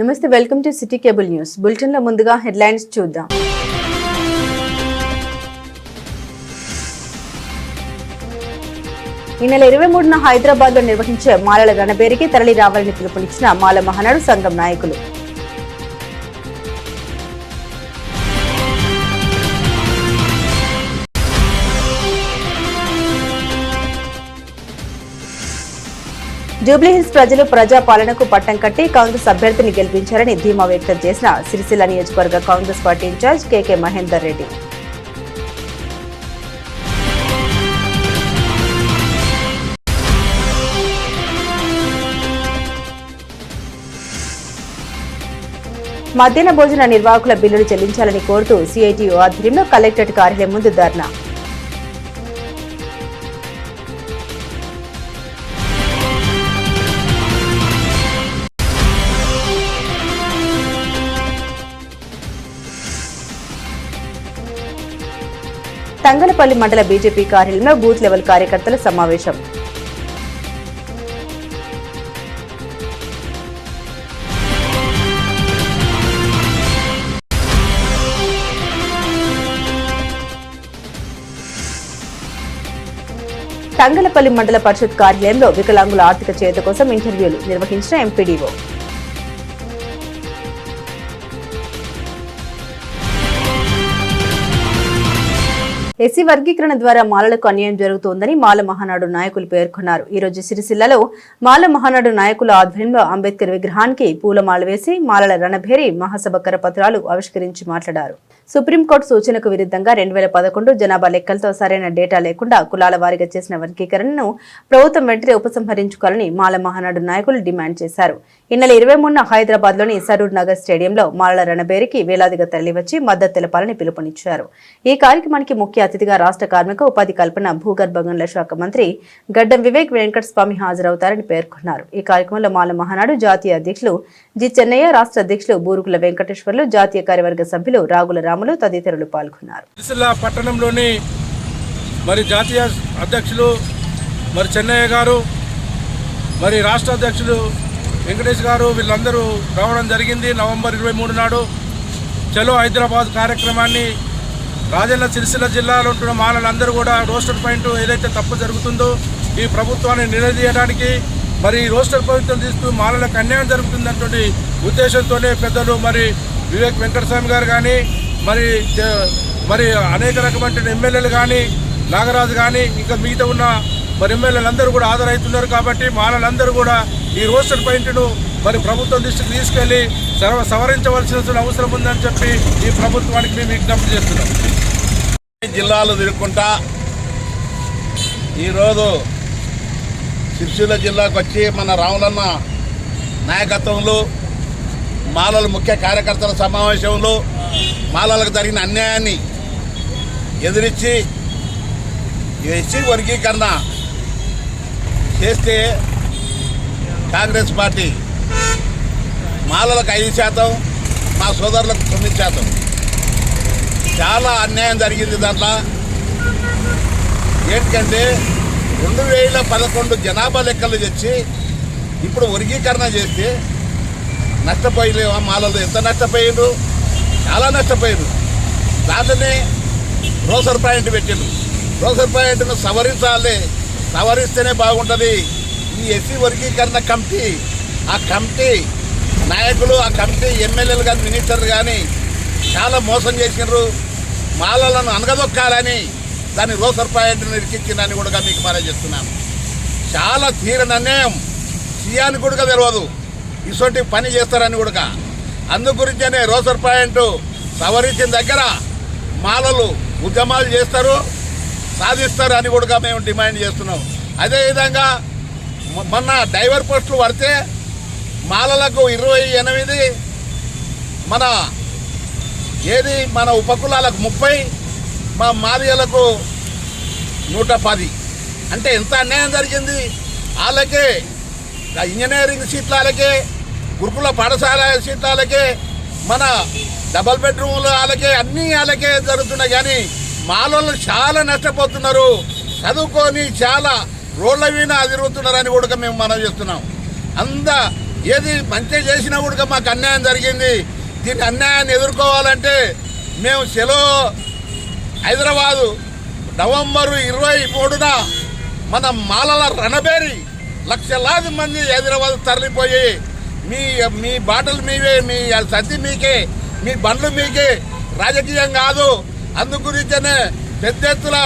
నమస్తే, welcome to city cable news bulletin లో ముందుగా హెడ్లైన్స్ చూద్దాం. ఈ నెల 23న హైదరాబాద్ లో నిర్వహించే మాలల రణబేరికి తరలి రావాలని పిలుపునిచ్చిన మాల మహానాడు సంఘం నాయకులు. జూబ్లీహిల్స్ ప్రజలు ప్రజాపాలనకు పట్టం కట్టి కాంగ్రెస్ అభ్యర్థిని గెలిపించారని ధీమా వ్యక్తం చేసిన సిరిసిల్ల నియోజకవర్గ కాంగ్రెస్ పార్టీ ఇన్ఛార్జ్ కేకే మహేందర్ రెడ్డి. మధ్యాహ్న భోజన నిర్వాహకుల బిల్లులు చెల్లించాలని కోరుతూ సిఐటియు ఆధ్వర్యంలో కలెక్టరేట్ కార్యాలయం ముందు ధర్నా. తంగలపల్లి మండల బీజేపీ కార్యాలయంలో బూత్ లెవెల్ కార్యకర్తల సమావేశం. తంగలపల్లి మండల పరిషత్ కార్యాలయంలో వికలాంగుల ఆర్థిక చేత కోసం ఇంటర్వ్యూలు నిర్వహించిన ఎంపీడీఓ. ఎస్సీ వర్గీకరణ ద్వారా మాలలకు అన్యాయం జరుగుతోందని మాల మహానాడు నాయకులు పేర్కొన్నారు. ఈ రోజు సిరిసిల్లలో మాల మహానాడు నాయకుల ఆధ్వర్యంలో అంబేద్కర్ విగ్రహానికి పూలమాల వేసి మాలల రణభేరి మహాసభ కరపత్రాలు ఆవిష్కరించి మాట్లాడారు. సుప్రీంకోర్టు సూచనకు విరుద్ధంగా 2011 జనాభా లెక్కలతో సరైన డేటా లేకుండా కులాల వారీగా చేసిన వర్గీకరణను ప్రభుత్వం వెంటనే ఉపసంహరించుకోవాలని మాల మహానాడు నాయకులు డిమాండ్ చేశారు. ఈ నెల 23న హైదరాబాద్ లోని సరూర్ నగర్ స్టేడియంలో మాలల రణబేరికి వేలాదిగా తరలివచ్చి మద్దతు తెలపాలని పిలుపునిచ్చారు. ఈ కార్యక్రమానికి ముఖ్య అతిథిగా రాష్ట్ర కార్మిక ఉపాధి కల్పన భూగర్భ గనుల శాఖ మంత్రి గడ్డం వివేక్ వెంకటస్వామి హాజరవుతారని పేర్కొన్నారు. ఈ కార్యక్రమంలో మాల మహానాడు జాతీయ అధ్యక్షులు జి చెన్నయ్య, రాష్ట్ర అధ్యక్షులు బూరుగుల వెంకటేశ్వర్లు, జాతీయ కార్యవర్గ సభ్యులు రాగుల రాములు తదితరులు పాల్గొన్నారు. పట్టణంలోని మరి జాతీయ అధ్యక్షులు మరి చెన్నయ్య గారు, మరి రాష్ట్ర అధ్యక్షులు వెంకటేష్ గారు వీళ్ళందరూ రావడం జరిగింది. నవంబర్ 23 నాడు చలో హైదరాబాద్ కార్యక్రమాన్ని రాజన్న సిరిసిల్ల జిల్లాలో ఉంటున్న మాలలందరూ కూడా రోస్టర్ పాయింట్ ఏదైతే తప్పు జరుగుతుందో ఈ ప్రభుత్వాన్ని నిలదీయడానికి మరి రోస్టర్ ప్రభుత్వం తీస్తూ మాలలకు అన్యాయం జరుగుతుందన్నటువంటి ఉద్దేశంతోనే పెద్దలు మరి వివేక్ వెంకటస్వామి గారు కానీ మరి అనేక రకమైన ఎమ్మెల్యేలు కానీ నాగరాజు కానీ ఇంకా మిగతా ఉన్న మరి ఎమ్మెల్యేలందరూ కూడా హాజరవుతున్నారు. కాబట్టి మాలలందరూ కూడా ఈ రోస్టర్ పాయింట్ను మరి ప్రభుత్వం దృష్టికి తీసుకెళ్లి సవరించవలసిన అవసరం ఉందని చెప్పి ఈ ప్రభుత్వానికి మేము విజ్ఞప్తి చేస్తున్నాం. జిల్లాలు తిరుగుకుంటా ఈరోజు సిరిసిల్ల జిల్లాకు వచ్చి మన రావులన్న నాయకత్వంలో మాలల ముఖ్య కార్యకర్తల సమావేశంలో మాలలకు జరిగిన అన్యాయాన్ని ఎదిరించి ఎస్సీ వర్గీకరణ చేస్తే కాంగ్రెస్ పార్టీ మాలలకు 5%, మా సోదరులకు 9%. చాలా అన్యాయం జరిగింది. దాంట్లో ఏంటంటే 2011 జనాభా లెక్కలు తెచ్చి ఇప్పుడు వర్గీకరణ చేస్తే నష్టపోయలేవా మాలలు? ఎంత నష్టపోయారు? చాలా నష్టపోయారు. దాంట్లోనే రోసర్ పాయింట్ పెట్టిండ్రు. రోసర్ పాయింట్ను సవరించాలి, సవరిస్తేనే బాగుంటుంది. ఈ ఎస్సీ వర్గీకరణ కమిటీ, ఆ కమిటీ నాయకులు, ఆ కమిటీ ఎమ్మెల్యేలు కానీ మినిస్టర్లు కానీ చాలా మోసం చేసినారు. మాలలను అనగదొక్కాలని దాన్ని రోసర్ పాయింట్ను ఇరికించిందని కూడా మీకు మనం చేస్తున్నాను. చాలా తీరని అన్యాయం. సీయానికి కూడా తెలియదు ఇటువంటి పని చేస్తారని కూడా. అందు గురించనే రోసర్ పాయింట్ సవరించిన దగ్గర మాలలు ఉద్యమాలు చేస్తారు, సాధిస్తారు అని కూడా మేము డిమాండ్ చేస్తున్నాం. అదేవిధంగా మొన్న డైవర్ పోస్టులు పడితే మాలలకు 28, మన ఉపకులాలకు 30, మా మాదిగలకు 110. అంటే ఎంత అన్యాయం జరిగింది. వాళ్ళకే ఇంజనీరింగ్ సీట్ల వాళ్ళకే, గురుకుల పాఠశాల సీట్ల వాళ్ళకే, మన డబల్ బెడ్రూమ్లు వాళ్ళకే, అన్నీ వాళ్ళకే జరుగుతున్నాయి. కానీ మాలోళ్ళు చాలా నష్టపోతున్నారు. చదువుకొని చాలా రోడ్ల మీద తిరుగుతున్నారని కూడా మేము మనం చేస్తున్నాం. ఏది మంచి చేసినా కూడా మాకు అన్యాయం జరిగింది. దీన్ని అన్యాయాన్ని ఎదుర్కోవాలంటే మేము హైదరాబాదు నవంబరు 23న మన మాలల రణబేరి లక్షలాది మంది హైదరాబాద్ తరలిపోయి మీ బాటలు మీవే, మీ సద్ది మీకే, మీ బండ్లు మీకే, రాజకీయం కాదు. అందు గురించనే పెద్ద ఎత్తున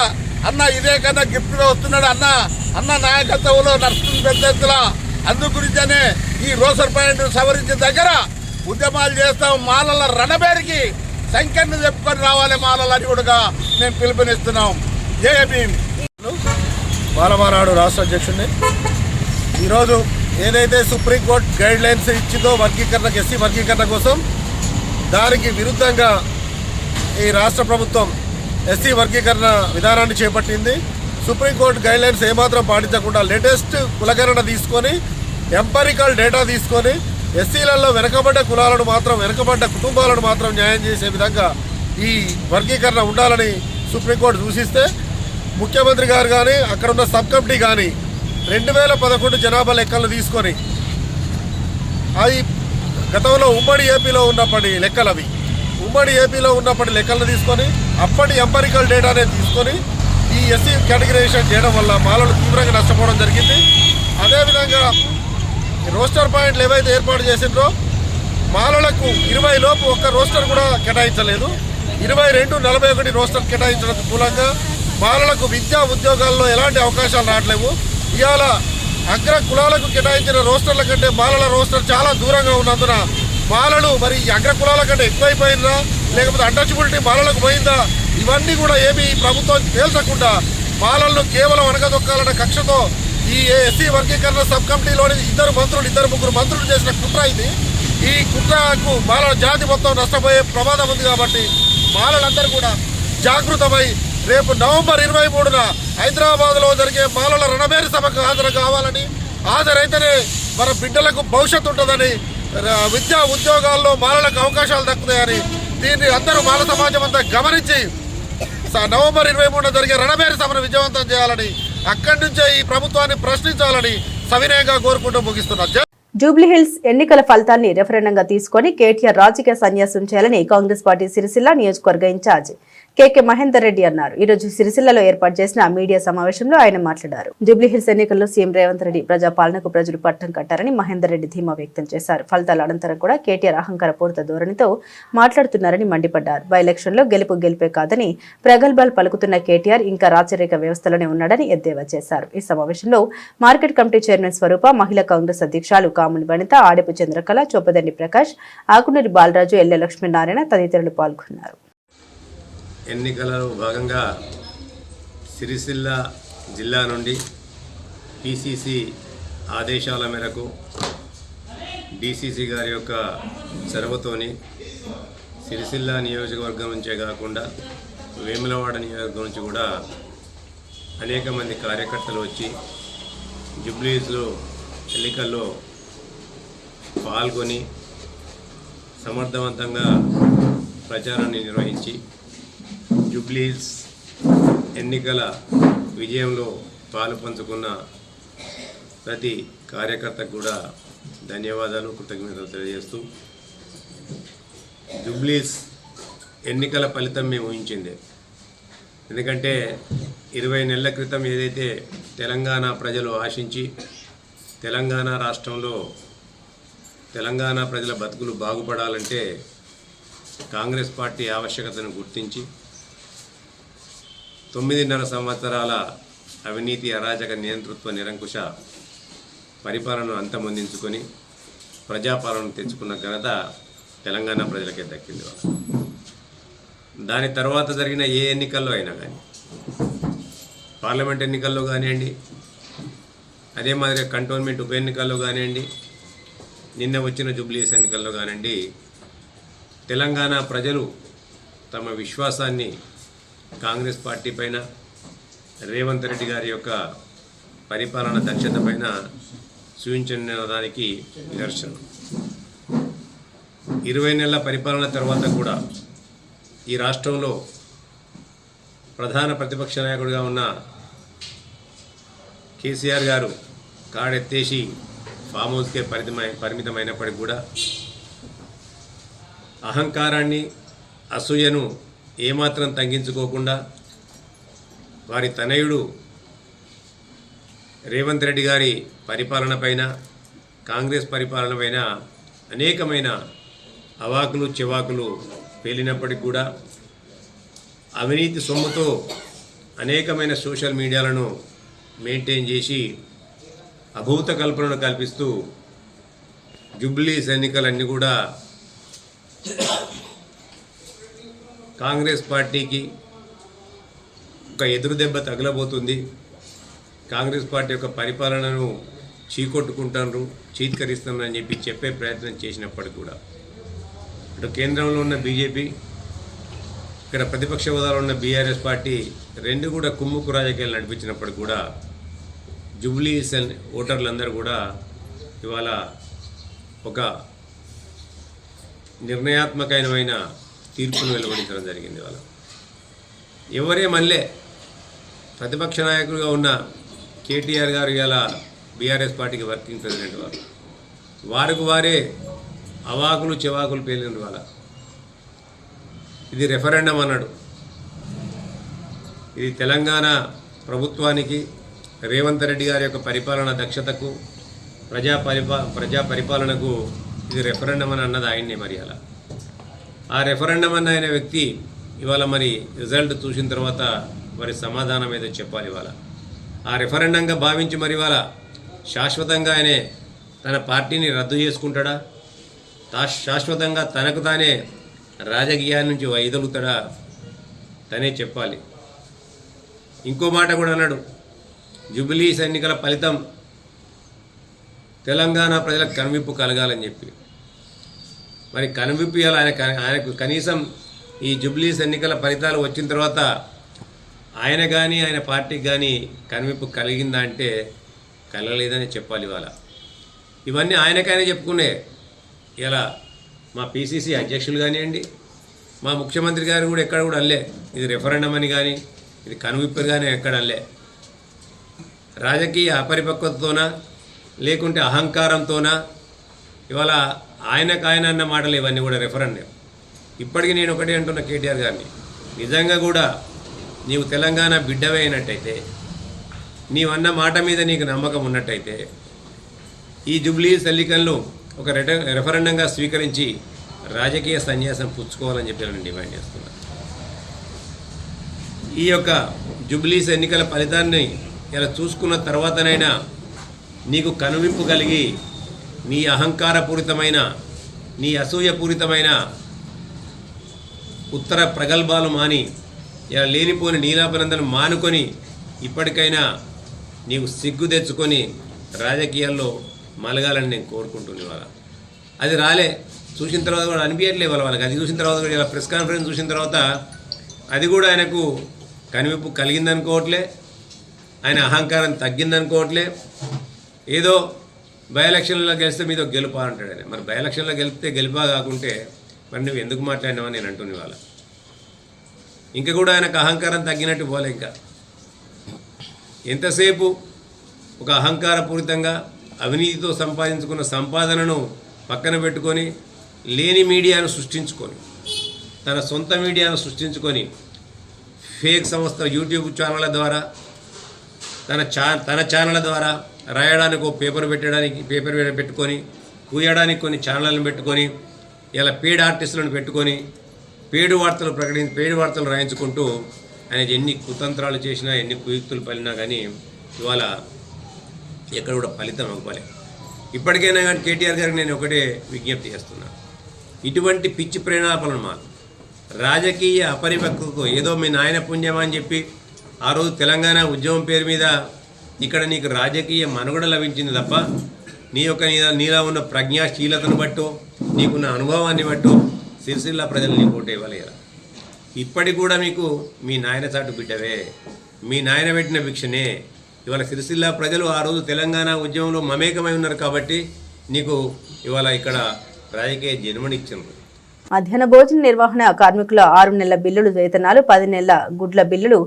అన్న ఇదే కన్నా గిఫ్ట్గా వస్తున్నాడు అన్న నాయకత్వంలో నడుస్తుంది పెద్ద ఎత్తున. అందు గురించనే ఈ రోసర్ పాయింట్ సవరించిన దగ్గర ఉద్యమాలు చేస్తాం. మాలల రణబేరికి సంఖ్యను చెప్పుకొని రావాలి మాలలని కూడా మేము పిలుపునిస్తున్నాం. జై భీమ్. మాలమహానాడు రాష్ట్ర అధ్యక్షుడిని. ఈరోజు ఏదైతే సుప్రీంకోర్టు గైడ్ లైన్స్ ఇచ్చిందో వర్గీకరణకు, ఎస్సీ వర్గీకరణ కోసం, దానికి విరుద్ధంగా ఈ రాష్ట్ర ప్రభుత్వం ఎస్సీ వర్గీకరణ విధానాన్ని చేపట్టింది. సుప్రీంకోర్టు గైడ్ లైన్స్ ఏమాత్రం పాటించకుండా లేటెస్ట్ కులగణన తీసుకొని, ఎంపరికల్ డేటా తీసుకొని ఎస్సీలలో వెనకబడ్డ కులాలను మాత్రం, వెనకబడ్డ కుటుంబాలను మాత్రం న్యాయం చేసే విధంగా ఈ వర్గీకరణ ఉండాలని సుప్రీంకోర్టు సూచిస్తే, ముఖ్యమంత్రి గారు కానీ అక్కడ ఉన్న సబ్ కమిటీ కానీ 2011 జనాభా లెక్కలు తీసుకొని, అవి గతంలో ఉమ్మడి ఏపీలో ఉన్నప్పటి లెక్కలు, అవి ఉమ్మడి ఏపీలో ఉన్నప్పటి లెక్కలను తీసుకొని అప్పటి ఎంపరికల్ డేటానే తీసుకొని ఈ ఎస్సీ కేటగిరైజేషన్ చేయడం వల్ల మాలలు తీవ్రంగా నష్టపోవడం జరిగింది. అదేవిధంగా రోస్టర్ పాయింట్లు ఏవైతే ఏర్పాటు చేసిండ్రో మాలలకు 20 లోపు ఒక్క రోస్టర్ కూడా కేటాయించలేదు. 22, 41 రోస్టర్ కేటాయించడం మూలంగా మాలలకు విద్యా ఉద్యోగాల్లో ఎలాంటి అవకాశాలు రావట్లేవు. ఇవాళ అగ్ర కులాలకు కేటాయించిన రోస్టర్ల కంటే మాలల రోస్టర్ చాలా దూరంగా ఉన్నందున మాలలు మరి అగ్ర కులాల కంటే ఎక్కువైపోయిందా, లేకపోతే అన్టచబిలిటీ మాలలకు పోయిందా, ఇవన్నీ కూడా ఏమీ ప్రభుత్వం తేల్చకుండా మాలలను కేవలం అనగదొక్కాలన్న కక్షతో ఈ ఎస్సీ వర్గీకరణ సబ్ కమిటీలోని ఇద్దరు ముగ్గురు మంత్రులు చేసిన కుట్ర ఇది. ఈ కుట్రకు మాలల జాతి మొత్తం నష్టపోయే ప్రమాదం ఉంది. కాబట్టి మాలలందరూ కూడా జాగృతమై రేపు నవంబర్ 23న హైదరాబాద్లో జరిగే మాలల రణబేరి సభకు హాజరు కావాలని, హాజరైతేనే మన బిడ్డలకు భవిష్యత్తు ఉంటుందని, విద్యా ఉద్యోగాల్లో మాలలకు అవకాశాలు దక్కుతాయని, దీన్ని అందరూ మాల సమాజం అంతా గమనించి నవంబర్ 23న జరిగే రణబేరి సభను విజయవంతం చేయాలని, అక్కడి నుంచే ఈ ప్రభుత్వాన్ని ప్రశ్నించాలని సవినయంగా కోరుకుంటూ ముగిస్తున్నారు. జూబ్లీహిల్స్ ఎన్నికల ఫలితాన్ని రెఫరెండంగా తీసుకొని కేటీఆర్ రాజకీయ సన్యాసం చేయాలని కాంగ్రెస్ పార్టీ సిరిసిల్ల నియోజకవర్గ ఇన్ఛార్జ్ కేకే మహేందర్ రెడ్డి అన్నారు. ఈ రోజు సిరిసిల్లలో ఏర్పాటు చేసిన మీడియా సమావేశంలో ఆయన మాట్లాడారు. జూబ్లీహిల్స్ ఎన్నికల్లో సీఎం రేవంత్ రెడ్డి ప్రజాపాలనకు ప్రజలు పట్టం కట్టారని మహేందర్ రెడ్డి ధీమా వ్యక్తం చేశారు. ఫలితాల అనంతరం కూడా కేటీఆర్ అహంకారపూరిత ధోరణితో మాట్లాడుతున్నారని మండిపడ్డారు. బై ఎలక్షన్ లో గెలిపే కాదని ప్రగల్భాలు పలుకుతున్న కేటీఆర్ ఇంకా రాచరిక వ్యవస్థలోనే ఉన్నాడని ఎద్దేవా చేశారు. ఈ సమావేశంలో మార్కెట్ కమిటీ చైర్మన్ స్వరూప, మహిళా కాంగ్రెస్ అధ్యక్షులు కాముని వనిత, ఆడపు చంద్రకళ, చొప్పదండి ప్రకాష్, ఆకునూరి బాలరాజు, ఎల్లె లక్ష్మీనారాయణ తదితరులు పాల్గొన్నారు. ఎన్నికలలో భాగంగా సిరిసిల్ల జిల్లా నుండి పిసిసి ఆదేశాల మేరకు డిసిసి గారి యొక్క చొరవతోని సిరిసిల్ల నియోజకవర్గం నుంచే కాకుండా వేములవాడ నియోజకవర్గం నుంచి కూడా అనేక మంది కార్యకర్తలు వచ్చి జూబ్లీహిల్స్లో ఎన్నికల్లో పాల్గొని సమర్థవంతంగా ప్రచారాన్ని నిర్వహించి జూబ్లీహిల్స్ ఎన్నికల విజయంలో పాలు పంచుకున్న ప్రతి కార్యకర్తకు కూడా ధన్యవాదాలు, కృతజ్ఞతలు తెలియజేస్తూ, జూబ్లీహిల్స్ ఎన్నికల ఫలితం మేము ఊహించిందే. ఎందుకంటే 20 నెలల క్రితం ఏదైతే తెలంగాణ ప్రజలు ఆశించి తెలంగాణ రాష్ట్రంలో తెలంగాణ ప్రజల బతుకులు బాగుపడాలంటే కాంగ్రెస్ పార్టీ ఆవశ్యకతను గుర్తించి 9.5 సంవత్సరాల అవినీతి, అరాచక, నియంతృత్వ, నిరంకుశ పరిపాలనను అంతమొందించుకొని ప్రజాపాలన తెచ్చుకున్న ఘనత తెలంగాణ ప్రజలకే దక్కింది. దాని తర్వాత జరిగిన ఏ ఎన్నికల్లో అయినా కానీ, పార్లమెంట్ ఎన్నికల్లో కానివ్వండి, అదే మాదిరిగా కంటోన్మెంట్ ఉప ఎన్నికల్లో కానివ్వండి, నిన్న వచ్చిన జూబ్లీహిల్స్ ఎన్నికల్లో కానివ్వండి, తెలంగాణ ప్రజలు తమ విశ్వాసాన్ని కాంగ్రెస్ పార్టీ పైన, రేవంత్ రెడ్డి గారి యొక్క పరిపాలన దక్షత పైన చూపించిన దానికి నిదర్శనం. 20 నెలల పరిపాలన తర్వాత కూడా ఈ రాష్ట్రంలో ప్రధాన ప్రతిపక్ష నాయకుడిగా ఉన్న కేసీఆర్ గారు కాడెత్తేసి ఫామ్ హౌస్కే పరిమితమైనప్పటికీ కూడా అహంకారాన్ని, అసూయను ఏమాత్రం తగ్గించుకోకుండా వారి తనయుడు రేవంత్ రెడ్డి గారి పరిపాలన పైన, కాంగ్రెస్ పరిపాలన పైన అనేకమైన అవాకులు చెవాకులు పేలినప్పటికీ కూడా అవినీతి సొమ్ముతో అనేకమైన సోషల్ మీడియాలను మెయింటైన్ చేసి అభూత కల్పనను కల్పిస్తూ జూబ్లీస్ ఎన్నికలన్నీ కూడా కాంగ్రెస్ పార్టీకి ఒక ఎదురు దెబ్బ తగలబోతుంది, కాంగ్రెస్ పార్టీ యొక్క పరిపాలనను చీకొట్టుకుంటారు, చీత్కరిస్తామని చెప్పే ప్రయత్నం చేసినప్పటికీ కూడా ఇటు కేంద్రంలో ఉన్న బీజేపీ, ఇక్కడ ప్రతిపక్ష హోదాలో ఉన్న బీఆర్ఎస్ పార్టీ రెండు కూడా కుమ్ముకు రాజకీయాలు నడిపించినప్పటికీ కూడా జూబ్లీస్ ఓటర్లందరూ కూడా ఇవాళ ఒక నిర్ణయాత్మకమైన తీర్పును వెలువడించడం జరిగింది. ఇవాళ ఎవరే మళ్ళీ ప్రతిపక్ష నాయకులుగా ఉన్న కేటీఆర్ గారు ఇవాళ బీఆర్ఎస్ పార్టీకి వర్కింగ్ ప్రెసిడెంట్ వారికి వారే అవాకులు చెవాకులు పేలిన వాళ్ళ ఇది రెఫరెండం అన్నాడు. ఇది తెలంగాణ ప్రభుత్వానికి, రేవంత్ రెడ్డి గారి యొక్క పరిపాలన దక్షతకు, ప్రజా పరిపాలనకు ఇది రెఫరెండం అని అన్నది ఆయన్నే. మరి అలా ఆ రెఫరెండం అన్న ఆయన వ్యక్తి ఇవాళ మరి రిజల్ట్ చూసిన తర్వాత మరి సమాధానం ఏదో చెప్పాలి. ఇవాళ ఆ రెఫరెండంగా భావించి మరి ఇవాళ శాశ్వతంగా ఆయనే తన పార్టీని రద్దు చేసుకుంటాడా, శాశ్వతంగా తనకు తానే రాజకీయాల నుంచి వైదొలుగుతాడా తనే చెప్పాలి. ఇంకో మాట కూడా అన్నాడు, జూబ్లీస్ ఎన్నికల ఫలితం తెలంగాణ ప్రజలకు కనువిప్పు కలగాలని చెప్పి. మరి కనువిప్పు ఆయనకు కనీసం ఈ జూబ్లీస్ ఎన్నికల ఫలితాలు వచ్చిన తర్వాత ఆయన కానీ ఆయన పార్టీకి కానీ కనువిప్పు కలిగిందా అంటే కలగలేదని చెప్పాలి. ఇవాళ ఇవన్నీ ఆయనకైనా చెప్పుకునే ఇలా మా పిసిసి అధ్యక్షులు కానివ్వండి, మా ముఖ్యమంత్రి గారు కూడా ఎక్కడ కూడా అల్లే ఇది రెఫరెండం అని కానీ ఇది కనువిప్పు కానీ ఎక్కడ అల్లే. రాజకీయ అపరిపక్వతతోనా లేకుంటే అహంకారంతోనా ఇవాళ ఆయన అన్న మాటలు ఇవన్నీ కూడా రెఫరెండం. ఇప్పటికీ నేను ఒకటే అంటున్న కేటీఆర్ గారిని, నిజంగా కూడా నీవు తెలంగాణ బిడ్డవే అయినట్టయితే, నీవన్న మాట మీద నీకు నమ్మకం ఉన్నట్టయితే ఈ జూబ్లీస్ ఎన్నికలను ఒక రెఫరెండంగా స్వీకరించి రాజకీయ సన్యాసం పుచ్చుకోవాలని చెప్పి నేను డిమాండ్ చేస్తున్నాను. ఈ యొక్క జూబ్లీస్ ఎన్నికల ఫలితాన్ని ఇలా చూసుకున్న తర్వాతనైనా నీకు కనువిప్పు కలిగి నీ అహంకారపూరితమైన, నీ అసూయపూరితమైన ఉత్తర ప్రగల్భాలు మాని ఇలా లేనిపోని నీలాపనందను మానుకొని ఇప్పటికైనా నీవు సిగ్గు తెచ్చుకొని రాజకీయాల్లో మలగాలని నేను కోరుకుంటున్నాను. వాళ్ళ అది రాలే, చూసిన తర్వాత కూడా అనిపించట్లే వాళ్ళకి. అది చూసిన తర్వాత కూడా ఇలా ప్రెస్ కాన్ఫరెన్స్ చూసిన తర్వాత అది కూడా ఆయనకు కనువిప్పు కలిగిందనుకోవట్లే, ఆయన అహంకారం తగ్గిందనుకోవట్లే. ఏదో బై ఎలక్షన్లో గెలిస్తే మీతో గెలుపా అంటాడు ఆయన. మరి బై ఎలక్షన్లో గెలిపితే గెలుపా కాకుంటే మరి నువ్వు ఎందుకు మాట్లాడినావని నేను అంటున్నా. వాళ్ళ ఇంకా కూడా ఆయనకు అహంకారం తగ్గినట్టు పోలే. ఇంకా ఎంతసేపు ఒక అహంకారపూరితంగా అవినీతితో సంపాదించుకున్న సంపాదనను పక్కన పెట్టుకొని లేని మీడియాను సృష్టించుకొని, తన సొంత మీడియాను సృష్టించుకొని ఫేక్ సంస్థ యూట్యూబ్ ఛానళ్ళ ద్వారా తన ఛానళ్ళ ద్వారా రాయడానికి ఒక పేపర్ పెట్టుకొని కూయడానికి కొన్ని ఛానళ్ళను పెట్టుకొని ఇలా పేడ్ ఆర్టిస్టులను పెట్టుకొని పేడు వార్తలు రాయించుకుంటూ ఆయన ఎన్ని కుతంత్రాలు చేసినా, ఎన్ని కుయుక్తులు పలినా కానీ ఇవాళ ఎక్కడ కూడా ఫలితం అవ్వాలి. ఇప్పటికైనా కానీ కేటీఆర్ గారికి నేను ఒకటే విజ్ఞప్తి చేస్తున్నా, ఇటువంటి పిచ్చి ప్రేరణాపనలు మాకు రాజకీయ అపరిపక్వతతో ఏదో మీ నాయన పుణ్యమా అని చెప్పి ఆ రోజు తెలంగాణ ఉద్యమం పేరు మీద ఇక్కడ నీకు రాజకీయ మనుగడ లభించింది తప్ప నీలా ఉన్న ప్రజ్ఞాశీలతను బట్టో నీకున్న అనుభవాన్ని బట్టో సిరిసిల్ల ప్రజలు నీకు ఓటు ఇవ్వలేరు. ఇప్పటికి కూడా మీకు మీ నాయన చాటు బిడ్డవే, మీ నాయన పెట్టిన భిక్షనే. ఇవాళ సిరిసిల్ల ప్రజలు ఆ రోజు తెలంగాణ ఉద్యమంలో మమేకమై ఉన్నారు కాబట్టి నీకు ఇవాళ ఇక్కడ రాజకీయ జన్మనిచ్చారు. మధ్యాహ్న భోజన నిర్వహణ కార్మికుల 6 నెలల బిల్లులు వేతనాలు 10 నెలల గుడ్ల బిల్లులు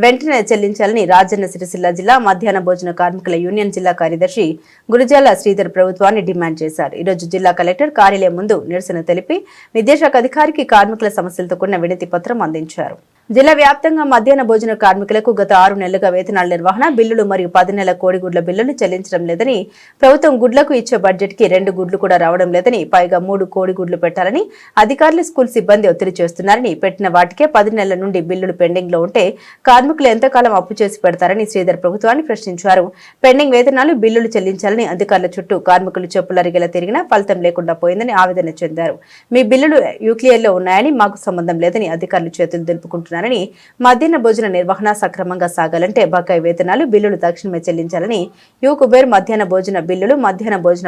వెంటనే చెల్లించాలని రాజన్న సిరిసిల్ల జిల్లా మధ్యాహ్న భోజన కార్మికుల యూనియన్ జిల్లా కార్యదర్శి గురజాల శ్రీధర్ ప్రభుత్వాన్ని డిమాండ్ చేశారు. ఈ రోజు జిల్లా కలెక్టర్ కార్యాలయం ముందు నిరసన తెలిపి విద్యాశాఖ అధికారికి కార్మికుల సమస్యలతో కూడిన వినతి పత్రం అందించారు. జిల్లా వ్యాప్తంగా మధ్యాహ్న భోజన కార్మికులకు గత 6 నెలలుగా వేతనాల నిర్వహణ బిల్లులు మరియు 10 నెలల కోడిగుడ్ల బిల్లులు చెల్లించడం లేదని, ప్రభుత్వం గుడ్లకు ఇచ్చే బడ్జెట్ కి 2 గుడ్లు కూడా రావడం లేదని, పైగా 3 కోడిగుడ్లు పెట్టాలని అధికారులు స్కూల్ సిబ్బంది ఒత్తిడి చేస్తున్నారని, పెట్టిన వాటికే 10 నెలల నుండి బిల్లులు పెండింగ్ లో ఉంటే కార్మికులు ఎంతకాలం అప్పు చేసి పెడతారని శ్రీధర్ ప్రభుత్వాన్ని ప్రశ్నించారు. పెండింగ్ వేతనాలు బిల్లులు చెల్లించాలని అధికారుల చుట్టూ కార్మికులు చెప్పులరిగేలా తిరిగినా ఫలితం లేకుండా పోయిందని ఆవేదన చెందారు. మీ బిల్లులు యూక్లియర్లో ఉన్నాయని, మాకు సంబంధం లేదని అధికారులు చేతులు దులుపుకుంటున్నారు. మధ్యాహ్న భోజన నిర్వహణ సక్రమంగా సాగాలంటే బకాయి వేతనాలు బిల్లులు తక్షణమే చెల్లించాలని, యూ కుబేర్ మధ్యాహ్న భోజన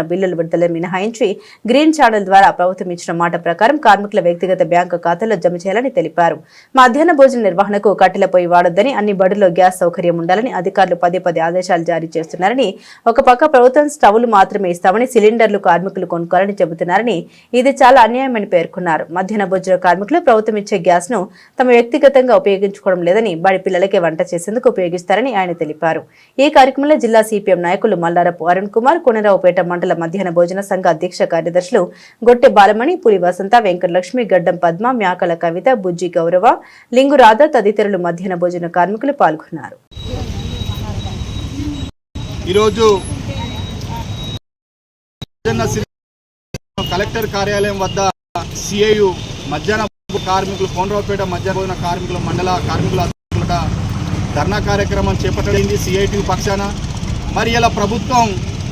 బిల్లులు విడుదల మినహాయించి గ్రీన్ ఛానల్ ద్వారా ప్రభుత్వం ఇచ్చిన మాట ప్రకారం కార్మికుల వ్యక్తిగత బ్యాంకు ఖాతాల్లో జమ చేయాలని తెలిపారు. మధ్యాహ్న భోజన నిర్వహణకు కట్టెల పొయ్యి వాడొద్దని, అన్ని బడుల్లో గ్యాస్ సౌకర్యం ఉండాలని అధికారులు పదే ఆదేశాలు జారీ చేస్తున్నారని, ఒక పక్క ప్రభుత్వం స్టవ్లు మాత్రమే ఇస్తామని సిలిండర్లు కార్మికులు కొనుక్కోవాలని చెబుతున్నారని, ఇది చాలా అన్యాయమని పేర్కొన్నారు. మధ్యాహ్న భోజన కార్మికులు ప్రభుత్వం ఇచ్చే గ్యాస్ ను తమ వ్యక్తిగత ఉపయోగించుకోవడం లేదని, బడి పిల్లలకే వంట చేసేందుకు ఉపయోగిస్తారని ఆయన తెలిపారు. ఈ కార్యక్రమంలో జిల్లా సిపిఎం నాయకులు మల్లారపు అరుణ్ కుమార్, కొనరావుపేట మండల మధ్యాహ్న భోజన సంఘ అధ్యక్ష కార్యదర్శులు గొట్టె బాలమణి, పులి వసంత, వెంకటలక్ష్మి, గడ్డం పద్మ, మ్యాకల కవిత, బుజ్జి గౌరవ, లింగు రాధ తదితరులు మధ్యాహ్న భోజన కార్మికులు పాల్గొన్నారు. ఈరోజు కలెక్టర్ కార్యాలయం వద్ద సిఐయు మధ్యాహ్న కార్మికులు కోనరావుపేట మధ్యాహ్న భోజన కార్మికుల మండల కార్మికుల ధర్నా కార్యక్రమం చేపట్టడింది సిఐటి పక్షాన. మరి ఇలా ప్రభుత్వం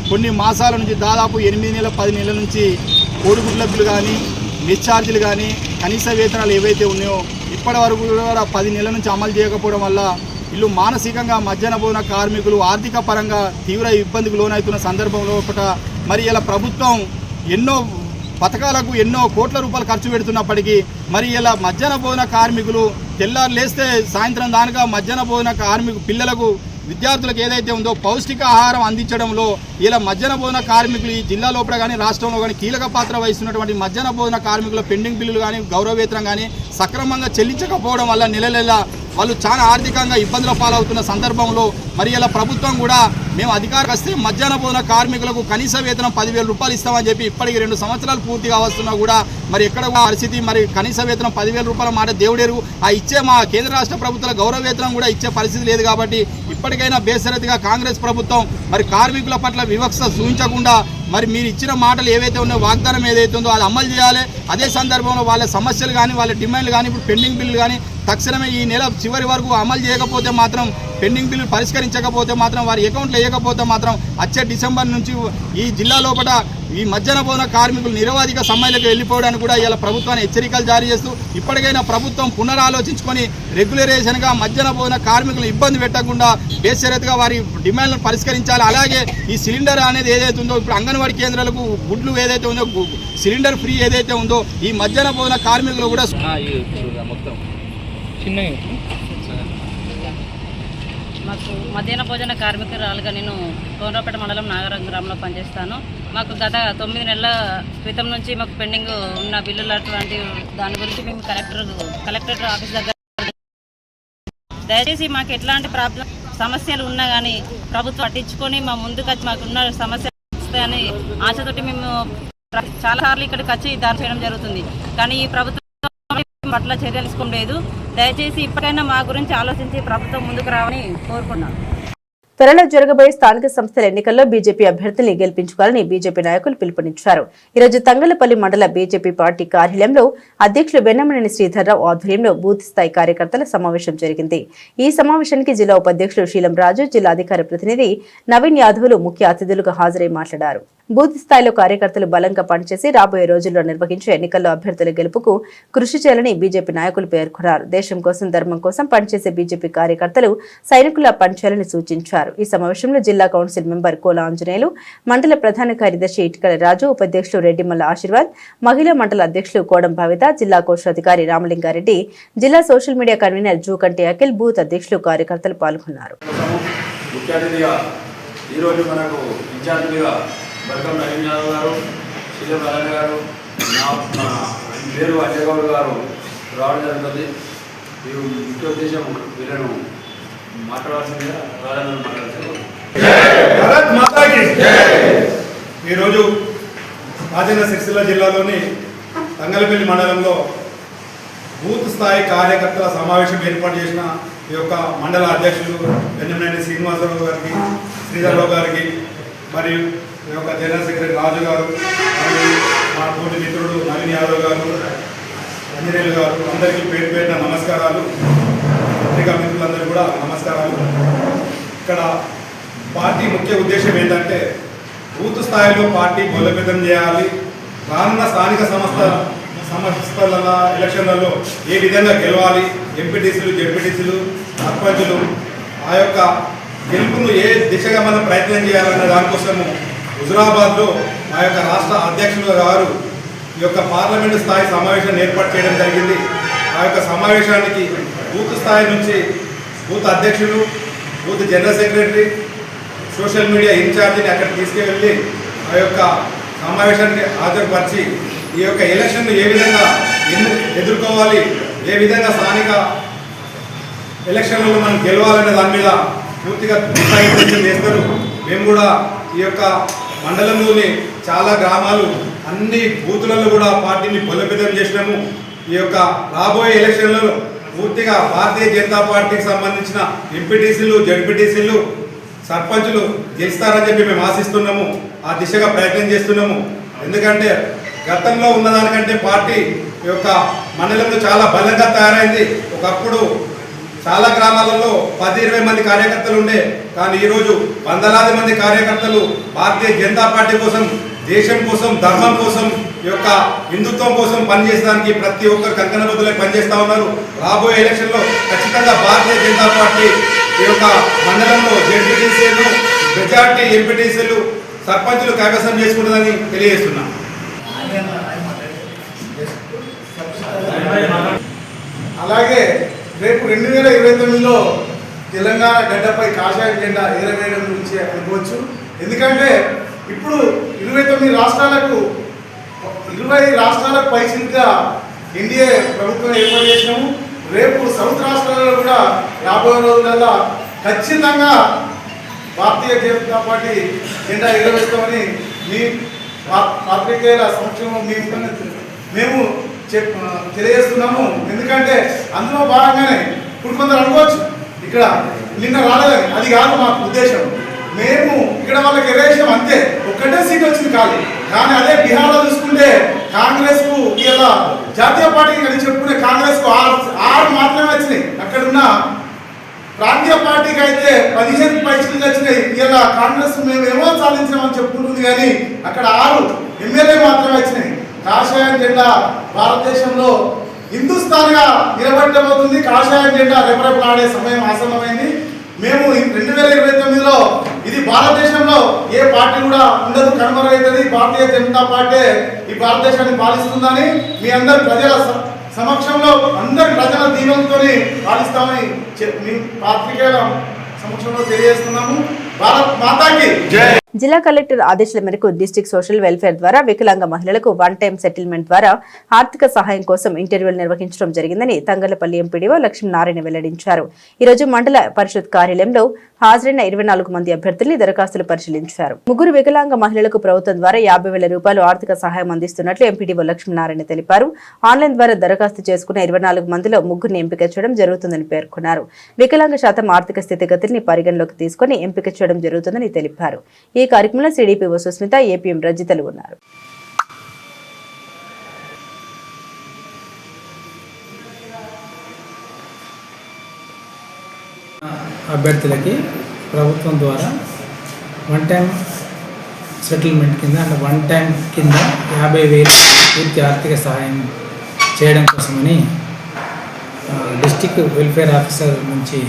కొన్ని మాసాల నుంచి దాదాపు 8 నెలల 10 నెలల నుంచి కోడిగుడ్ల బిల్లు కానీ, మెస్ ఛార్జీలు కానీ, కనీస వేతనాలు ఏవైతే ఉన్నాయో ఇప్పటి వరకు కూడా 10 నెలల నుంచి అమలు చేయకపోవడం వల్ల వీళ్ళు మానసికంగా మధ్యాహ్న భోజన కార్మికులు ఆర్థిక పరంగా తీవ్ర ఇబ్బందికి లోనవుతున్న సందర్భంలో మరి ఇలా ప్రభుత్వం ఎన్నో పథకాలకు ఎన్నో కోట్ల రూపాయలు ఖర్చు పెడుతున్నప్పటికీ మరి ఇలా మధ్యాహ్న భోజన కార్మికులు తెల్లారు లేస్తే సాయంత్రం దానిగా మధ్యాహ్న భోజన పిల్లలకు విద్యార్థులకు ఏదైతే ఉందో పౌష్టిక ఆహారం అందించడంలో ఇలా మధ్యాహ్న భోజన కార్మికులు ఈ జిల్లా లోపల కానీ రాష్ట్రంలో కానీ కీలక పాత్ర వహిస్తున్నటువంటి మధ్యాహ్న భోజన కార్మికుల పెండింగ్ బిల్లులు కానీ గౌరవ వేతనం కానీ సక్రమంగా చెల్లించకపోవడం వల్ల నెల వాళ్ళు చాలా ఆర్థికంగా ఇబ్బందుల పాలవుతున్న సందర్భంలో మరి ఇలా ప్రభుత్వం కూడా మేము అధికారికి వస్తే మధ్యాహ్న భోజన కార్మికులకు కనీస వేతనం 10,000 రూపాయలు ఇస్తామని చెప్పి ఇప్పటికి 2 సంవత్సరాలు పూర్తిగా వస్తున్నా కూడా మరి ఎక్కడ పరిస్థితి మరి కనీస వేతనం 10,000 రూపాయల మాట దేవుడేరు. ఆ ఇచ్చే మా కేంద్ర రాష్ట్ర ప్రభుత్వాల గౌరవ వేతనం కూడా ఇచ్చే పరిస్థితి లేదు. కాబట్టి ఇప్పటికైనా బేసరతిగా కాంగ్రెస్ ప్రభుత్వం మరి కార్మికుల పట్ల వివక్ష చూపించకుండా మరి మీరు ఇచ్చిన మాటలు ఏవైతే ఉన్నాయో వాగ్దానం ఏదైతే ఉందో అది అమలు చేయాలి. అదే సందర్భంలో వాళ్ళ సమస్యలు కానీ వాళ్ళ డిమాండ్లు కానీ ఇప్పుడు పెండింగ్ బిల్లు కానీ తక్షణమే ఈ నెల చివరి వరకు అమలు చేయకపోతే మాత్రం పెండింగ్ బిల్లు పరిష్కరించకపోతే మాత్రం వారి అకౌంట్లో వేయకపోతే మాత్రం వచ్చే డిసెంబర్ నుంచి ఈ జిల్లా లోపల ఈ మధ్యాహ్న భోజన కార్మికులు నిరవధిక సమ్మెలకు వెళ్ళిపోవడానికి కూడా ఇలా ప్రభుత్వాన్ని హెచ్చరికలు జారీ చేస్తూ ఇప్పటికైనా ప్రభుత్వం పునరాలోచించుకొని రెగ్యులరైజేషన్గా మధ్యాహ్న భోజన కార్మికులు ఇబ్బంది పెట్టకుండా బేషరతుగా వారి డిమాండ్లను పరిష్కరించాలి. అలాగే ఈ సిలిండర్ అనేది ఏదైతే ఉందో ఇప్పుడు అంగన్వాడీ కేంద్రాలకు గుడ్లు ఏదైతే ఉందో సిలిండర్ ఫ్రీ ఏదైతే ఉందో ఈ మధ్యాహ్న భోజన కార్మికులు కూడా మాకు మధ్యాహ్న భోజన కార్మికురాలుగా నేను కోనరావుపేట మండలం నాగరం గ్రామంలో పనిచేస్తాను. మాకు గత 9 నెలల క్రితం నుంచి మాకు పెండింగ్ ఉన్న బిల్లులు అటువంటి దాని గురించి మేము కలెక్టర్ ఆఫీస్ దగ్గర దయచేసి మాకు ఎట్లాంటి సమస్యలు ఉన్నా కానీ ప్రభుత్వం పట్టించుకొని మా ముందుకు వచ్చి మాకున్న సమస్యలు వస్తాయని ఆశతోటి మేము చాలాసార్లు ఇక్కడికి వచ్చి దాడి చేయడం జరుగుతుంది. కానీ ఈ ప్రభుత్వం పట్ల చర్యలు తీసుకోలేదు. దయచేసి ఇప్పటికైనా మా గురించి ఆలోచించి ప్రభుత్వం ముందుకు రావని కోరుకున్నాను. త్వరలో జరగబోయే స్థానిక సంస్థల ఎన్నికల్లో బీజేపీ అభ్యర్థుల్ని గెలిపించుకోవాలని బీజేపీ నాయకులు పిలుపునిచ్చారు. ఈరోజు తంగలపల్లి మండల బీజేపీ పార్టీ కార్యాలయంలో అధ్యక్షులు వెన్నమనేని శ్రీధర్రావు ఆధ్వర్యంలో బూత్ స్థాయి కార్యకర్తల సమావేశం జరిగింది. ఈ సమావేశానికి జిల్లా ఉపాధ్యక్షులు శీలం రాజు, జిల్లా అధికార ప్రతినిధి నవీన్ యాదవ్లు ముఖ్య అతిథులుగా హాజరై మాట్లాడారు. బూత్ స్థాయిలో కార్యకర్తలు బలంగా పనిచేసి రాబోయే రోజుల్లో నిర్వహించే ఎన్నికల్లో అభ్యర్థుల గెలుపుకు కృషి చేయాలని బీజేపీ నాయకులు పేర్కొన్నారు. దేశం కోసం, ధర్మం కోసం పనిచేసే బీజేపీ కార్యకర్తలు సైనికులా పనిచేయాలని సూచించారు. ఈ సమావేశంలో జిల్లా కౌన్సిల్ మెంబర్ కోల ఆంజనేయులు, మండల ప్రధాన కార్యదర్శి ఇటుకల రాజు, ఉపాధ్యక్షులు రెడ్డిమల్ల ఆశీర్వాద్, మహిళా మండల అధ్యక్షులు కోడం భవిత, జిల్లా కోశాధికారి రామలింగారెడ్డి, జిల్లా social media convener Jukanti Akhil, booth అధ్యక్షులు కార్యకర్తలు పాల్గొన్నారు. బర్గం నవీన్ యాదవ్ గారు, శీలం రాజన్ గారు, పేరు అజయగౌడ్ గారు రావడం జరుగుతుంది. మీరు ముఖ్య ఉద్దేశం వీళ్ళను మాట్లాడాల్సిందిగా రాజాను మాట్లాడాల్సింది. ఈరోజు రాజన్న సిరిసిల్ల జిల్లాలోని తంగలపల్లి మండలంలో బూత్ స్థాయి కార్యకర్తల సమావేశం ఏర్పాటు చేసిన ఈ యొక్క మండల అధ్యక్షులు వెన్నమనేని శ్రీనివాసరావు గారికి, శ్రీధర్రావు గారికి, మరియు ఈ యొక్క జనరల్ సెక్రటరీ రాజు గారు, మరియు మా తోటి మిత్రుడు నవీన్ యాదవ్ గారు, అంజనేయులు గారు, అందరికీ పేరు పేరున నమస్కారాలు. పత్రికా మిత్రులందరూ కూడా నమస్కారాలు. ఇక్కడ పార్టీ ముఖ్య ఉద్దేశం ఏంటంటే బూత్ స్థాయిలో పార్టీ బలోపేతం చేయాలి. రానున్న స్థానిక సంస్థల ఎలక్షన్లలో ఏ విధంగా గెలవాలి, ఎంపీటీసీలు, జెడ్పీటీసీలు, సర్పంచులు, ఆ యొక్క గెలుపును ఏ దిశగా మనం ప్రయత్నం చేయాలన్న దానికోసము హుజురాబాద్లో మా యొక్క రాష్ట్ర అధ్యక్షులు గారు ఈ యొక్క పార్లమెంటు స్థాయి సమావేశాన్ని ఏర్పాటు చేయడం జరిగింది. ఆ యొక్క సమావేశానికి బూత్ స్థాయి నుంచి బూత్ అధ్యక్షులు, booth general secretary, social media ఇన్ఛార్జిని అక్కడ తీసుకువెళ్ళి ఆ యొక్క సమావేశానికి హాజరుపరిచి ఈ యొక్క ఎలక్షన్ను ఏ విధంగా ఎదుర్కోవాలి, ఏ విధంగా స్థానిక ఎలక్షన్లలో మనం గెలవాలనే దాని మీద పూర్తిగా దిశానిర్దేశం చేస్తారు. మేము కూడా ఈ యొక్క మండలంలోని చాలా గ్రామాలు అన్ని బూతులలో కూడా పార్టీని బలోపేతం చేసినాము. ఈ యొక్క రాబోయే ఎలక్షన్లలో పూర్తిగా భారతీయ జనతా పార్టీకి సంబంధించిన ఎంపీటీసీలు, జడ్పీటీసీలు, సర్పంచులు గెలుస్తారని చెప్పి మేము ఆశిస్తున్నాము. ఆ దిశగా ప్రయత్నం చేస్తున్నాము. ఎందుకంటే గతంలో ఉన్నదానికంటే పార్టీ యొక్క మండలంలో చాలా బలంగా తయారైంది. ఒకప్పుడు చాలా గ్రామాలలో 10-20 మంది కార్యకర్తలు ఉండే, కానీ ఈరోజు వందలాది మంది కార్యకర్తలు భారతీయ జనతా పార్టీ కోసం, దేశం కోసం, ధర్మం కోసం, ఈ యొక్క హిందుత్వం కోసం పనిచేయడానికి ప్రతి ఒక్కరు కంకణబద్దులై పనిచేస్తూ ఉన్నారు. రాబోయే ఎలక్షన్లో ఖచ్చితంగా భారతీయ జనతా పార్టీ ఈ యొక్క మండలంలో జెడ్పీటీసీలు, మెజార్టీ ఎంపీటీసీలు, సర్పంచులు కైవసం చేసుకుంటుందని తెలియజేస్తున్నాం. అలాగే రేపు 2029లో తెలంగాణ గడ్డపై కాషాయ జెండా ఎగరవేయడం గురించి అనుకోవచ్చు. ఎందుకంటే ఇప్పుడు 29 రాష్ట్రాలకు 20 రాష్ట్రాలకు పైచిలుగా ఎన్డీఏ ప్రభుత్వం ఏర్పాటు చేసినాము. రేపు సౌత్ రాష్ట్రాలలో కూడా రాబోయే రోజులలో ఖచ్చితంగా భారతీయ జనతా పార్టీ జెండా ఎగరవేస్తామని మీ పాత్రికేయుల సమక్షంలో మేము తెలియజేస్తున్నాము. ఎందుకంటే అందులో భాగంగానే ఇప్పుడు కొందరు అనుకోవచ్చు ఇక్కడ నిన్న రాలేదని. అది కాదు మా ఉద్దేశం. మేము ఇక్కడ వాళ్ళకి ఎగరేసినాం అంతే, ఒక్కటే సీట్ వచ్చింది కాదు. కానీ అదే బీహార్లో చూసుకుంటే కాంగ్రెస్కు ఇలా జాతీయ పార్టీకి అని చెప్పుకునే కాంగ్రెస్కు 6 మాత్రమే వచ్చినాయి. అక్కడున్న ప్రాంతీయ పార్టీకి అయితే 15 పైసలు వచ్చినాయి. ఇలా కాంగ్రెస్ మేము ఏమో సాధించామని చెప్పుకుంటుంది, కానీ అక్కడ 6 ఎమ్మెల్యే మాత్రమే వచ్చినాయి. కాషాయం జెండా భారతదేశంలో హిందుస్థాన్గా నిలబెట్టబోతుంది. కాషాయం జెండా రెపరెపలాడే సమయం ఆసన్నమైంది. మేము 2029లో ఇది భారతదేశంలో ఏ పార్టీ కూడా ఉండదు, కనుమరుగవుతుంది. భారతీయ జనతా పార్టీ ఈ భారతదేశాన్ని పాలిస్తుందని మీ అందరి ప్రజల సమక్షంలో, అందరి ప్రజల దీవెనతో పాలిస్తామని మీ పాత్రికేయుల సమక్షంలో తెలియజేస్తున్నాము. భారత్ మాతాకి జై. జిల్లా కలెక్టర్ ఆదేశాల మేరకు డిస్ట్రిక్ట్ సోషల్ వెల్ఫేర్ ద్వారా వికలాంగ మహిళలకు 1 టైం సెటిల్మెంట్ ద్వారా ఆర్థిక సహాయం కోసం ఇంటర్వ్యూలు నిర్వహించడం జరిగిందని తంగళ్లపల్లి ఎంపీడీఓ లక్ష్మీనారాయణ వెల్లడించారు. ఈ రోజు మండల పరిషత్ కార్యాలయంలో హాజరైన 24 మంది అభ్యర్థుల్ని దరఖాస్తులు పరిశీలించారు. 3 వికలాంగ మహిళలకు ప్రభుత్వం ద్వారా 50,000 రూపాయలు ఆర్థిక సహాయం అందిస్తున్నట్లు ఎంపీడీఓ లక్ష్మీనారాయణ తెలిపారు. ఆన్లైన్ ద్వారా దరఖాస్తు చేసుకున్న 24 మందిలో 3 ఎంపిక చేయడం జరుగుతుందని పేర్కొన్నారు. వికలాంగ శాతం ఆర్థిక స్థితిగతుల్ని పరిగణలోకి తీసుకుని ఎంపిక చేయడం జరుగుతుందని తెలిపారు. ఈ కార్యక్రమంలో సిడిపిఓ సుస్మిత, ఏపీఎం రజితలు ఉన్నారు. అభ్యర్థులకి ప్రభుత్వం ద్వారా 1 టైం సెటిల్మెంట్ కింద అంటే 1 టైం కింద 50,000 పూర్తి ఆర్థిక సహాయం చేయడం కోసమని డిస్ట్రిక్ట్ వెల్ఫేర్ ఆఫీసర్ నుంచి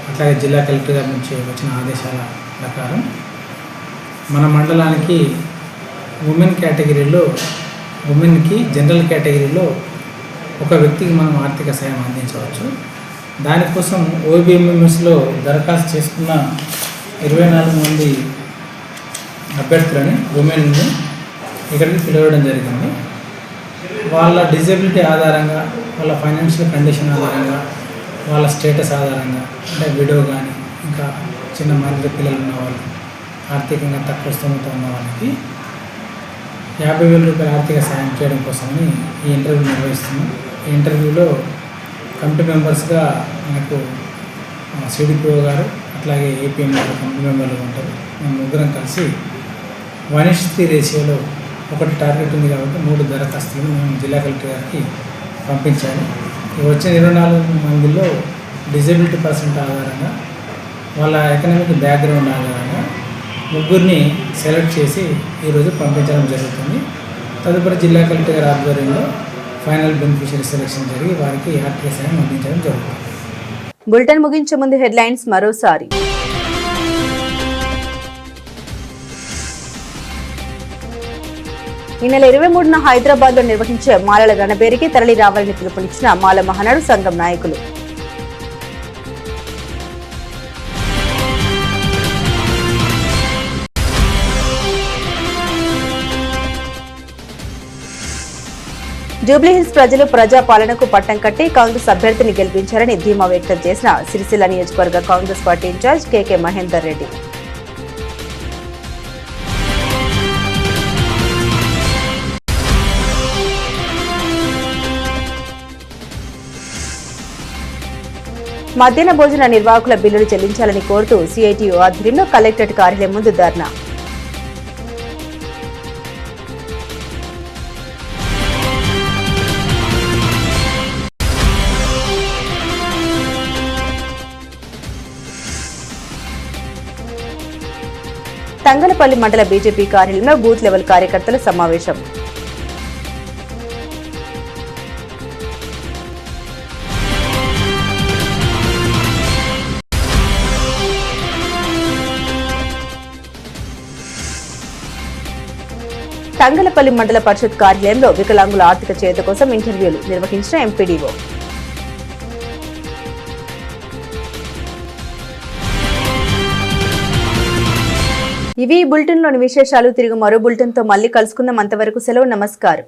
అట్లాగే జిల్లా కలెక్టర్ గారి నుంచి వచ్చిన ఆదేశాల ప్రకారం మన మండలానికి ఉమెన్కి జనరల్ కేటగిరీలో ఒక వ్యక్తికి మనం ఆర్థిక సాయం అందించవచ్చు. దానికోసం ఓబీఎంఎంఎస్లో దరఖాస్తు చేసుకున్న 24 మంది అభ్యర్థులని ఉమెన్ని ఇక్కడికి పిలవడం జరిగింది. వాళ్ళ డిజబిలిటీ ఆధారంగా, వాళ్ళ ఫైనాన్షియల్ కండిషన్ ఆధారంగా, వాళ్ళ స్టేటస్ ఆధారంగా, అంటే విడో కానీ ఇంకా చిన్న మైనర్ పిల్లలు ఉన్న వాళ్ళు, ఆర్థికంగా తక్కువ స్థోమత ఉన్న వాళ్ళకి 50,000 రూపాయల ఆర్థిక సాయం చేయడం కోసమని ఈ ఇంటర్వ్యూ నిర్వహిస్తున్నాం. ఈ ఇంటర్వ్యూలో కమిటీ మెంబర్స్గా మనకు సిడిపిఓ గారు అట్లాగే ఏపీఎం గారు కమిటీ మెంబర్లు ఉంటారు. మేము ముగ్గురం కలిసి 1:3 రేషియోలో ఒకటి టార్గెట్ ఉంది కాబట్టి 3 దరఖాస్తులు మేము జిల్లా కలెక్టర్ గారికి పంపించాలి. వచ్చిన 24 మందిలో డిజబిలిటీ పర్సెంట్ ఆధారంగా, వాళ్ళ ఎకనామిక్ బ్యాక్గ్రౌండ్ ఆధారంగా ముగ్గురిని సెలెక్ట్ చేసి ఈరోజు పంపించడం జరుగుతుంది. తదుపరి జిల్లా కలెక్టర్ గారి ఆధ్వర్యంలో ఫైనల్ బెనిఫిషియరీ సెలెక్షన్ జరిగి వారికి ఆర్థిక సాయం అందించడం జరుగుతుంది. బులెటిన్ ముగించే ముందు హెడ్లైన్స్ మరోసారి. ఈ నెల 23న హైదరాబాద్లో నిర్వహించే మాలల రణబేరికి తరలి రావాలని పిలుపునిచ్చిన మాల మహానాడు సంఘం నాయకులు. జూబ్లీహిల్స్ ప్రజలు ప్రజాపాలనకు పట్టం కట్టి కాంగ్రెస్ అభ్యర్థిని గెలిపించారని ధీమా వ్యక్తం చేసిన సిరిసిల్ల నియోజకవర్గ కాంగ్రెస్ పార్టీ ఇన్ఛార్జ్ కేకే మహేందర్ రెడ్డి. మధ్యాహ్న భోజన నిర్వాహకుల బిల్లులు చెల్లించాలని కోరుతూ సిఐటియు ఆధ్వర్యంలో కలెక్టరేట్ కార్యాలయం ముందు ధర్నా. తంగలపల్లి మండల బీజేపీ కార్యాలయంలో బూత్ లెవెల్ కార్యకర్తల సమావేశం. తంగలపల్లి మండల పరిషత్ కార్యాలయంలో వికలాంగుల ఆర్థిక చేత కోసం ఇంటర్వ్యూలు నిర్వహించిన ఎంపీడీఓ. ఇవి ఈ బులెటిన్లోని విశేషాలు. తిరిగి మరో బులెటిన్తో మళ్ళీ కలుసుకుందాం. అంతవరకు సెలవు. నమస్కారం.